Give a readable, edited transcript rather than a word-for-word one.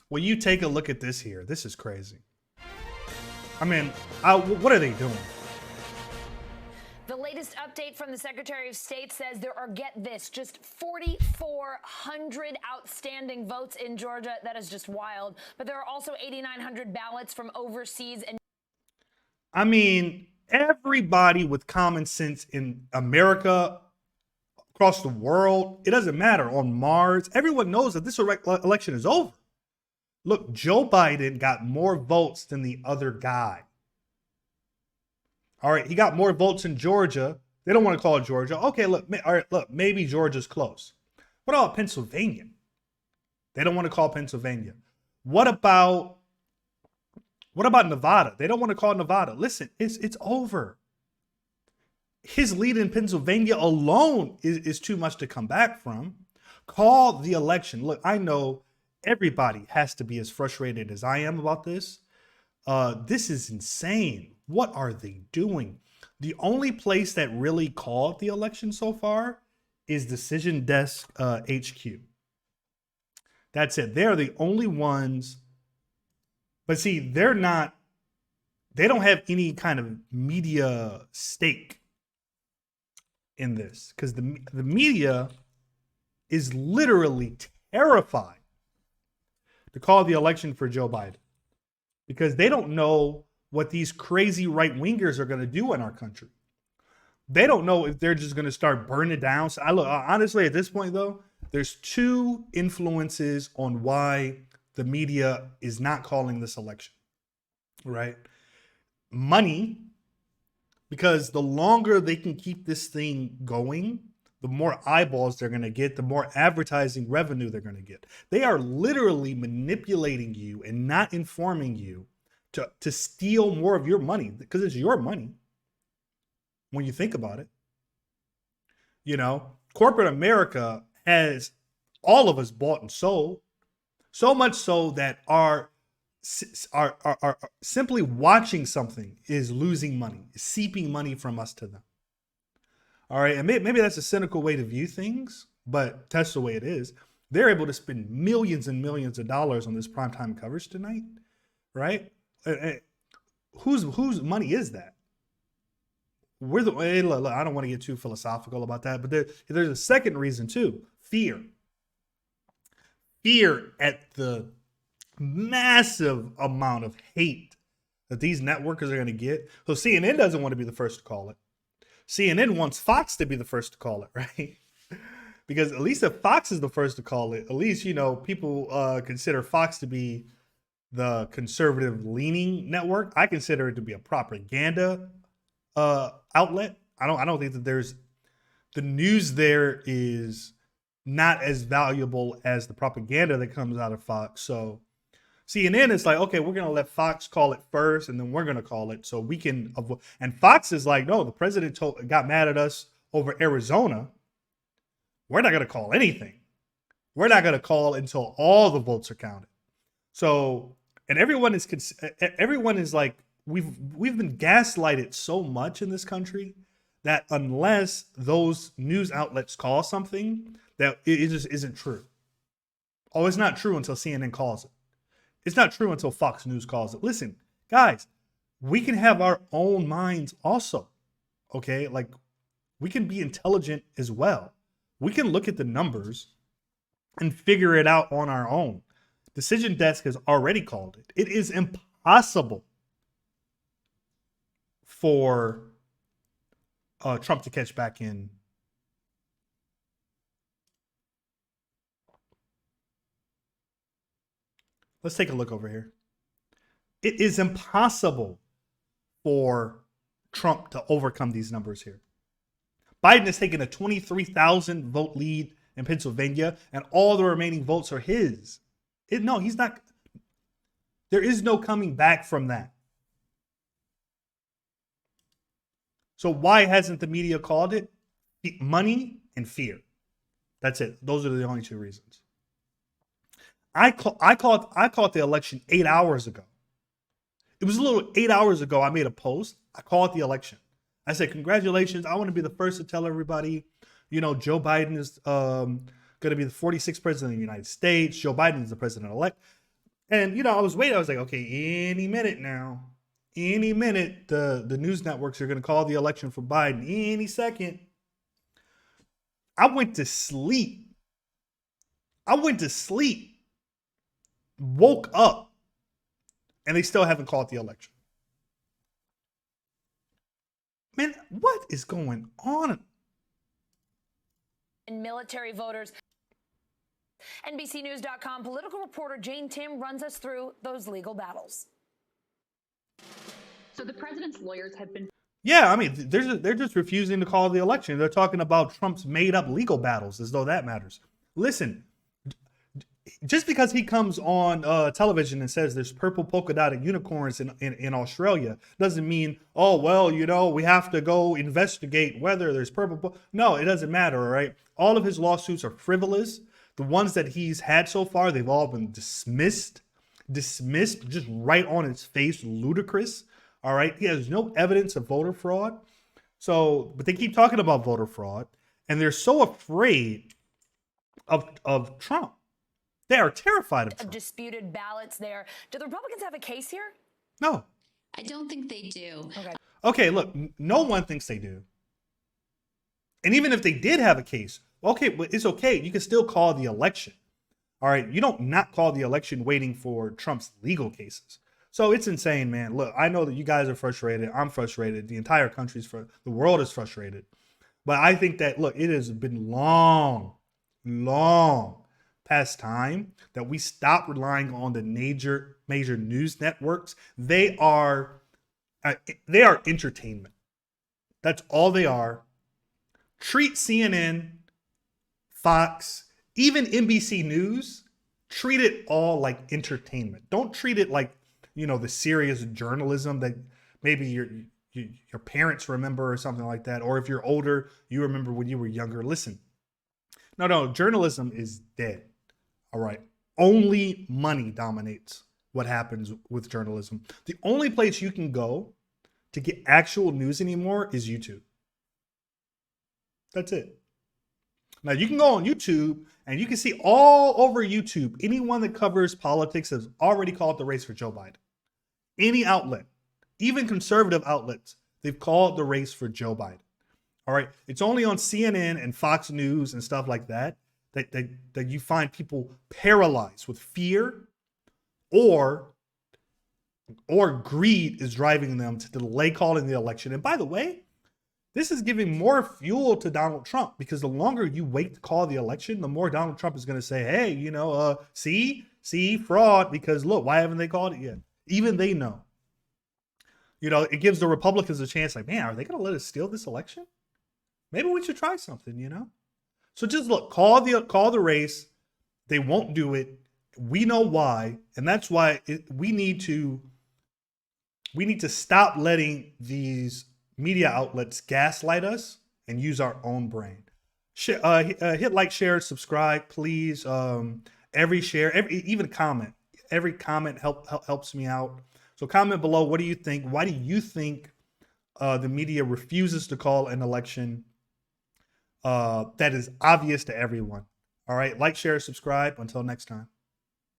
When you take a look at this here, this is crazy. I mean, what are they doing? The latest update from the Secretary of State says there are, get this, just 4,400 outstanding votes in Georgia. That is just wild. But there are also 8,900 ballots from overseas. And I mean, everybody with common sense in America, across the world, it doesn't matter, on Mars, everyone knows that this election is over. Look, Joe Biden got more votes than the other guy. All right, he got more votes in Georgia. They don't want to call it Georgia. Okay, look, all right, look, maybe Georgia's close. What about Pennsylvania? They don't want to call Pennsylvania. What about Nevada? They don't want to call Nevada. Listen, it's over. His lead in Pennsylvania alone is too much to come back from. Call the election. Look, I know everybody has to be as frustrated as I am about this. This is insane. What are they doing? The only place that really called the election so far is Decision Desk HQ. That's it. They're the only ones. But see, they don't have any kind of media stake in this, because the media is literally terrified to call the election for Joe Biden, because they don't know what these crazy right-wingers are going to do in our country. They don't know if they're just going to start burning it down. So honestly, at this point, though, there's two influences on why the media is not calling this election, right? Money, because the longer they can keep this thing going, the more eyeballs they're going to get, the more advertising revenue they're going to get. They are literally manipulating you and not informing you to steal more of your money, because it's your money when you think about it. You know, corporate America has all of us bought and sold, so much so that our simply watching something is losing money, is seeping money from us to them. All right, and maybe that's a cynical way to view things, but that's the way it is. They're able to spend millions and millions of dollars on this primetime coverage tonight, right? Whose money is that? Look, I don't want to get too philosophical about that, but there's a second reason too: fear. Fear at the massive amount of hate that these networkers are going to get. So CNN doesn't want to be the first to call it. CNN wants Fox to be the first to call it, right? Because at least if Fox is the first to call it, at least, you know, people consider Fox to be the conservative leaning network. I consider it to be a propaganda outlet. I don't think that the news there is not as valuable as the propaganda that comes out of Fox. So CNN is like, okay, we're going to let Fox call it first, and then we're going to call it so we can avoid. And Fox is like, no, the president got mad at us over Arizona. We're not going to call anything. We're not going to call until all the votes are counted. So, and everyone is like, we've been gaslighted so much in this country that unless those news outlets call something, that it just isn't true. Oh, it's not true until CNN calls it. It's not true until Fox News calls it. Listen, guys, we can have our own minds also, okay? Like, we can be intelligent as well. We can look at the numbers and figure it out on our own. Decision Desk has already called it. It is impossible for Trump to catch back in. Let's take a look over here. It is impossible for Trump to overcome these numbers here. Biden has taken a 23,000 vote lead in Pennsylvania, and all the remaining votes are his. No, he's not. There is no coming back from that. So why hasn't the media called it? Money and fear. That's it. Those are the only two reasons. I called the election 8 hours ago. It was a little 8 hours ago. I made a post. I called the election. I said, congratulations. I want to be the first to tell everybody, you know, Joe Biden is going to be the 46th president of the United States. Joe Biden is the president-elect. And, you know, I was waiting. I was like, okay, any minute now, any minute, the news networks are going to call the election for Biden. Any second. I went to sleep. I went to sleep, woke up, and they still haven't called the election. Man, what is going on? And military voters. NBCNews.com political reporter Jane Tim runs us through those legal battles. So the president's lawyers have been. Yeah, I mean, they're just refusing to call the election. They're talking about Trump's made up legal battles as though that matters. Listen, just because he comes on television and says there's purple polka dotted unicorns in Australia doesn't mean, oh, well, you know, we have to go investigate whether there's purple. No, it doesn't matter, all right? All of his lawsuits are frivolous. The ones that he's had so far, they've all been dismissed, just right on its face, ludicrous, all right? He has no evidence of voter fraud. So, but they keep talking about voter fraud, and they're so afraid of Trump. They are terrified of Trump. Disputed ballots there. Do the Republicans have a case here? No. I don't think they do. Okay, look, no one thinks they do. And even if they did have a case, okay, but it's okay. You can still call the election. All right. You don't not call the election waiting for Trump's legal cases. So it's insane, man. Look, I know that you guys are frustrated. I'm frustrated. The entire the world is frustrated. But I think that, look, it has been long past time that we stop relying on the major news networks. They are entertainment. That's all they are. Treat CNN, Fox, even NBC News, treat it all like entertainment. Don't treat it like, you know, the serious journalism that maybe your parents remember or something like that. Or if you're older, you remember when you were younger. Listen, no, journalism is dead. All right. Only money dominates what happens with journalism. The only place you can go to get actual news anymore is YouTube. That's it. Now you can go on YouTube and you can see all over YouTube, anyone that covers politics has already called the race for Joe Biden. Any outlet, even conservative outlets, they've called the race for Joe Biden. All right. It's only on CNN and Fox News and stuff like that that you find people paralyzed with fear or greed is driving them to delay calling the election. And by the way, this is giving more fuel to Donald Trump because the longer you wait to call the election, the more Donald Trump is going to say, hey, you know, see, fraud, because look, why haven't they called it yet? Even they know. You know, it gives the Republicans a chance like, man, are they going to let us steal this election? Maybe we should try something, you know? So just look, call the race. They won't do it. We know why. And that's why we need to stop letting these media outlets gaslight us and use our own brain. Hit like, share, subscribe, please. Every share, even comment. Every comment helps me out. So comment below. What do you think? Why do you think the media refuses to call an election that is obvious to everyone? All right. Like, share, subscribe. Until next time.